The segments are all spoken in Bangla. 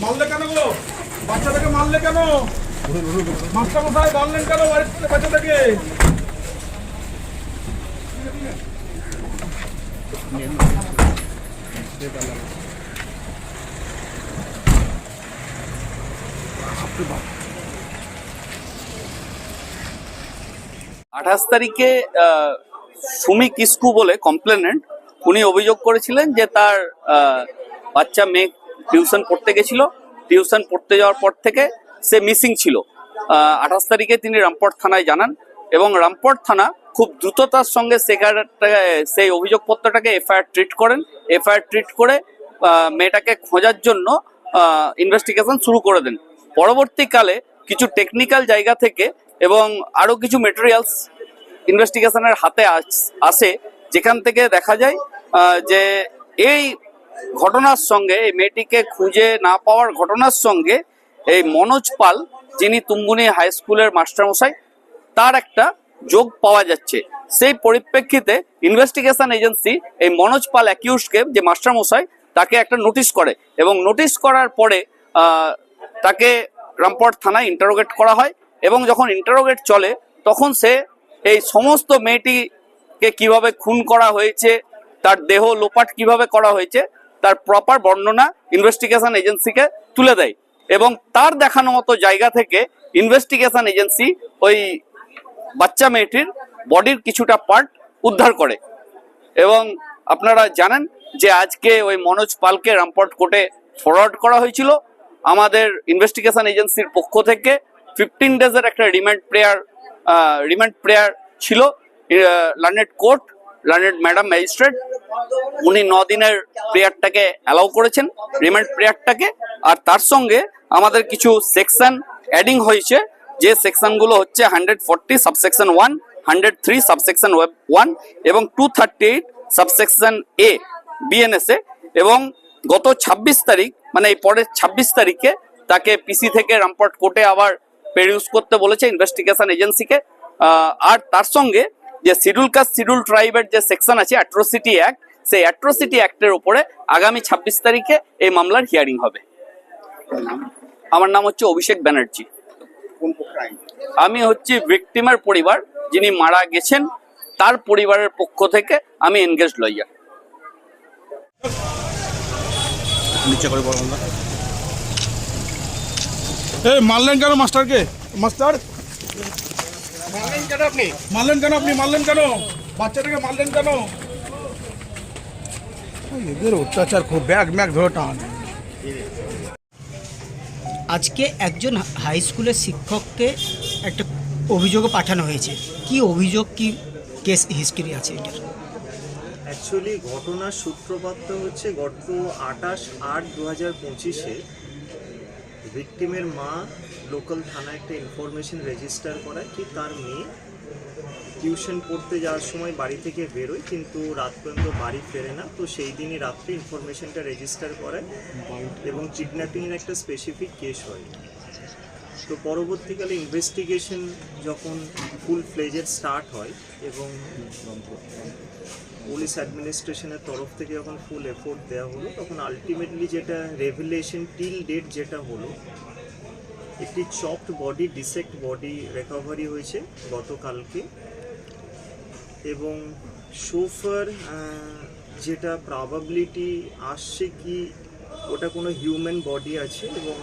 মারলে কেন গো? বাচ্চাটাকে মারলে কেন? মাস্টার মশাই মারলেন কেন বাড়ির থেকে বাচ্চাটাকে? আঠাশ তারিখে সুমি কিস্কু বলে কমপ্লেনেন্ট, উনি অভিযোগ করেছিলেন যে তার বাচ্চা মেয়ে টিউশন পড়তে গেছিল, টিউশন পড়তে যাওয়ার পর থেকে সে মিসিং ছিল। 28 তারিখে তিনি রামপুর থানায় জানান এবং রামপুর থানা খুব দ্রুততার সঙ্গে সেই অভিযোগপত্রটাকে এফআইআর ট্রিট করেন। এফআইআর ট্রিট করে মেয়েটাকে খোঁজার জন্য ইনভেস্টিগেশন শুরু করে দেন। পরবর্তীকালে কিছু টেকনিক্যাল জায়গা থেকে এবং আরো কিছু মেটেরিয়ালস ইনভেস্টিগেশনের হাতে আসে, যেখান থেকে দেখা যায় যে এই ঘটনার সঙ্গে, এই মেয়েটিকে খুঁজে না পাওয়ার ঘটনার সঙ্গে এই মনোজ পাল, যিনি তুঙ্গুনি হাই স্কুলের মাস্টারমশাই, তার একটা যোগ পাওয়া যাচ্ছে। সেই পরিপ্রেক্ষিতে ইনভেস্টিগেশন এজেন্সি এই মনোজ পাল অ্যাকিউজকে, যে মাস্টারমশাই, তাকে একটা নোটিশ করে এবং নোটিশ করার পরে তাকে রামপুর থানায় ইন্টারোগেট করা হয় এবং যখন ইন্টারোগেট চলে তখন সে এই সমস্ত মেয়েটিকে কিভাবে খুন করা হয়েছে, তার দেহ লোপাট কিভাবে করা হয়েছে, তার প্রপার বর্ণনা ইনভেস্টিগেশন এজেন্সিকে তুলে দেয় এবং তার দেখানো মতো জায়গা থেকে ইনভেস্টিগেশন এজেন্সি ওই বাচ্চা মেয়েটির বডির কিছুটা পার্ট উদ্ধার করে। এবং আপনারা জানেন যে আজকে ওই মনোজ পালকে রামপুর কোর্টে ফরওয়ার্ড করা হয়েছিল। আমাদের ইনভেস্টিগেশন এজেন্সির পক্ষ থেকে 15 ডেজের একটা রিমান্ড প্রেয়ার ছিল। Learned court, learned madam magistrate, উনি 9 দিনের প্রেয়ারটাকে অ্যালাউ করেছেন, রিমান্ড প্রেয়ারটাকে। আর তার সঙ্গে আমাদের কিছু সেকশন অ্যাডিং হয়েছে, যে সেকশনগুলো হচ্ছে 140 সাবসেকশন 1, 103 সাবসেকশন 1 এবং 238 সাবসেকশন এ বিএনএসএ। এবং গত 26 তারিখ, মানে এই পরের 26 তারিখে তাকে পিসি থেকে রামপুর কোর্টে আবার পেরিউজ করতে বলেছে ইনভেস্টিগেশন এজেন্সিকে। আর তার সঙ্গে যে শিডিউল কাস্ট শিডিউল ট্রাইবের যে সেকশন আছে অ্যাট্রোসিটি অ্যাক্ট, সেই অ্যাট্রোসিটি অ্যাক্টের উপরে আগামী 26 তারিখে এই মামলার হিয়ারিং হবে। আমার নাম হচ্ছে অভিষেক ব্যানার্জি। আমি হচ্ছে ভিকটিমের পরিবার, যিনি মারা গেছেন তার পরিবারের পক্ষ থেকে আমি এনগেজ লয়ার। মারলেন কেন মাস্টারকে? মাস্টার মারলেন কেন আপনি? মারলেন কেন বাচ্চাটাকে? মারলেন কেন? এদের অত্যাচার খুব, ব্যাগ ম্যাগ ধরে টান। আজকে একজন হাই স্কুলের শিক্ষককে একটা অভিযোগও পাঠানো হয়েছে। কি অভিযোগ, কি কেস হিস্ট্রি আছে এটার? অ্যাকচুয়ালি ঘটনার সূত্রপাতটা হচ্ছে গত 28/8/2025-এ ভিকটিমের মা লোকাল থানায় একটা ইনফরমেশন রেজিস্টার করায় কি তার মেয়ে টিউশন পড়তে যাওয়ার সময় বাড়ি থেকে বেরোয় কিন্তু রাত পর্যন্ত বাড়ি ফেরে না। তো সেই দিনই রাত্রে ইনফরমেশনটা রেজিস্টার করায় এবং কিডন্যাপিংয়ের একটা স্পেসিফিক কেস হয়। তো পরবর্তীকালে ইনভেস্টিগেশন যখন ফুল ফ্লেজের স্টার্ট হয় এবং পুলিশ অ্যাডমিনিস্ট্রেশনের তরফ থেকে যখন ফুল এফোর্ট দেওয়া হলো, তখন আলটিমেটলি যেটা রেভিলেশন টিল ডেট যেটা হলো, একটি chopped body, dissect body recovery হয়েছে গতকালকে। এবং সোফার যেটা প্রবাবিলিটি আসছে কি ওটা কোনো হিউম্যান বডি আছে এবং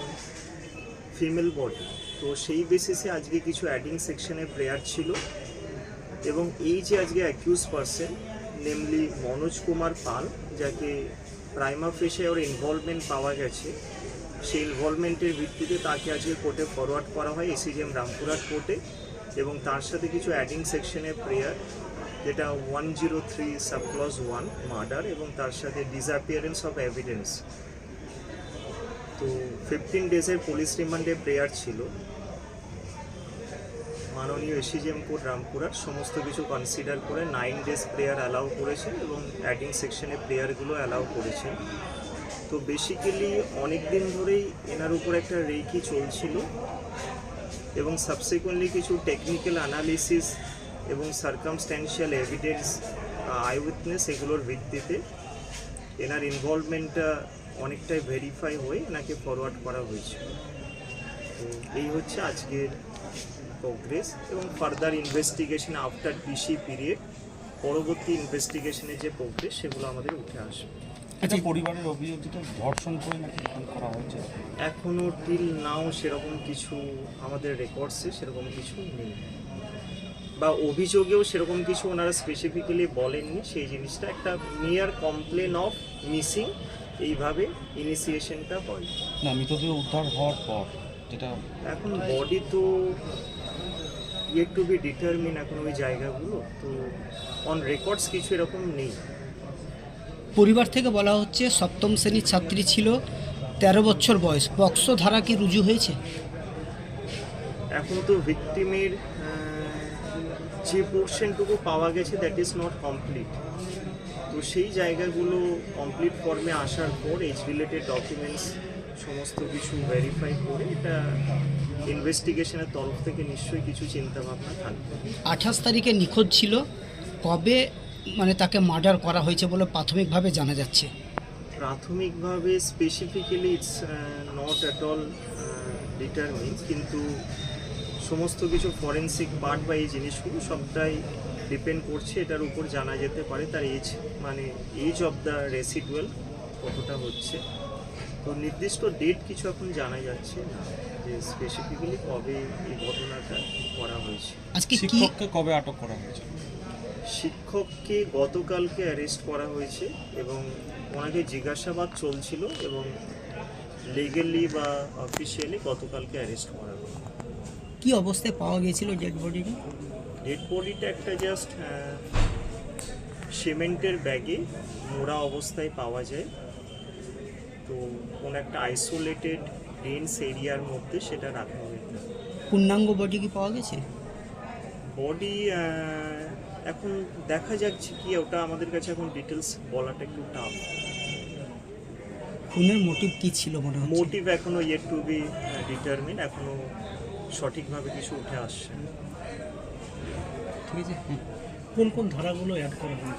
ফিমেল বডি, তো সেই বেসিসে আজকে কিছু অ্যাডিং সেকশনে প্রেয়ার ছিল। এবং এই যে আজকে accused person namely Manoj Kumar Pal, যাকে প্রাইমা ফেসে ওর ইনভলভমেন্ট পাওয়া গেছে, সেই ইনভলভমেন্টের ভিত্তিতে তাকে আজকে কোর্টে ফরওয়ার্ড করা হয় এসিজিএম রামপুরহাট কোর্টে। এবং তার সাথে কিছু অ্যাডিং সেকশনের প্রেয়ার, যেটা 103 সাবক্লজ 1 মার্ডার এবং তার সাথে ডিসঅ্যাপিয়ারেন্স অফ এভিডেন্স। তো 15 ডেজের পুলিশ রিমান্ডে প্রেয়ার ছিল। মাননীয় এসিজিএম কোর্ট রামপুরহাট সমস্ত কিছু কনসিডার করে 9 ডেজ প্রেয়ার অ্যালাউ করেছেন এবং অ্যাডিং সেকশনে প্রেয়ারগুলো অ্যালাউ করেছেন। তো বেসিক্যালি অনেক দিন ধরেই এনার উপর একটা রেকি চলছিল এবং সাবসিকুয়েন্টলি কিছু টেকনিক্যাল অ্যানালিসিস এবং সার্কামস্ট্যান্সিয়াল এভিডেন্স, আই উইটনেস, এগুলোর ভিত্তিতে এনার ইনভলভমেন্টটা অনেকটাই ভেরিফাই হয়ে ওনাকে ফরওয়ার্ড করা হয়েছে। তো এই হচ্ছে আজকের প্রোগ্রেস, এবং ফার্দার ইনভেস্টিগেশন আফটার পিসি পিরিয়ড পরবর্তী ইনভেস্টিগেশনের যে প্রোগ্রেস সেগুলো আমাদের উঠে আসবে। আচ্ছা, পরিবারের অভিযোগ যেটা ধর্ষণ করে নাকি খুন করা হয়েছে। এখনও টিল নাও সেরকম কিছু আমাদের রেকর্ডসে সেরকম কিছু নেই, বা অভিযোগেও সেরকম কিছু ওনারা স্পেসিফিক্যালি বলেননি। সেই জিনিসটা একটা মিয়ার কমপ্লেন অফ মিসিং, এইভাবে ইনিশিয়েশনটা হয়। না, মৃতদেহ উদ্ধার হওয়ার পর যেটা এখন বডি তো ইয়েট টু বি ডিটারমিন, এখন ওই জায়গাগুলো তো অন রেকর্ডস কিছু এরকম নেই। পরিবার থেকে বলা হচ্ছে সপ্তম শ্রেণীর ছাত্রী ছিল, 13 বছর বয়স, পক্সো ধারা কি রুজু হয়েছে? এখন তো ভিকটিমের যে পোর্শনটুকু পাওয়া গেছে দ্যাট ইজ নট কমপ্লিট। তো সেই জায়গাগুলো কমপ্লিট ফর্মে আসার পর এজ রিলেটেড ডকুমেন্টস সমস্ত কিছু ভেরিফাই করে এটা ইনভেস্টিগেশনের তরফ থেকে নিশ্চয়ই কিছু চিন্তাভাবনা থাকবে। 28 তারিখে নিখোঁজ ছিল, কবে মানে তাকে মার্ডার করা হয়েছে বলে প্রাথমিকভাবে জানা যাচ্ছে? প্রাথমিকভাবে specifically it's not at all determine, কিন্তু সমস্ত কিছু ফরেন্সিক পার্ট বা এই জিনিসগুলো সবটাই ডিপেন্ড করছে এটার উপর। জানা যেতে পারে তার এজ, মানে এজ অফ দ্য রেসিডুয়াল কতটা হচ্ছে। তো নির্দিষ্ট ডেট কিছু এখন জানা যাচ্ছে না যে স্পেসিফিক্যালি কবে এই ঘটনাটা করা হয়েছে। আজকে কি শিক্ষককে কবে আটক করা হয়েছে? শিক্ষককে গতকালকে অ্যারেস্ট করা হয়েছে এবং ওনাকে জিজ্ঞাসাবাদ চলছিল, এবং লিগেলি বা অফিসিয়ালি গতকালকে অ্যারেস্ট করা হয়েছে। কি অবস্থায় পাওয়া গিয়েছিল ডেড বডিটি? ডেড বডিটা একটা জাস্ট সিমেন্টের ব্যাগে মোড়া অবস্থায় পাওয়া যায়। তো কোন একটা আইসোলেটেড ডেন্স এরিয়ার মধ্যে সেটা রাখা হয়েছে। পূর্ণাঙ্গ বডি কি পাওয়া গেছে? বডি এখন দেখা যাচ্ছে কি, ওটা আমাদের কাছে এখন ডিটেলস বলাটা একটু টাফ। খুনের মোটিভ কি ছিল মনে হচ্ছে? মোটিভ এখনো ইয়েট টু বি ডিটারমিন, এখনো সঠিকভাবে কিছু উঠে আসছে না। ঠিক আছে। কোন কোন ধারাগুলো অ্যাড করা হয়েছে?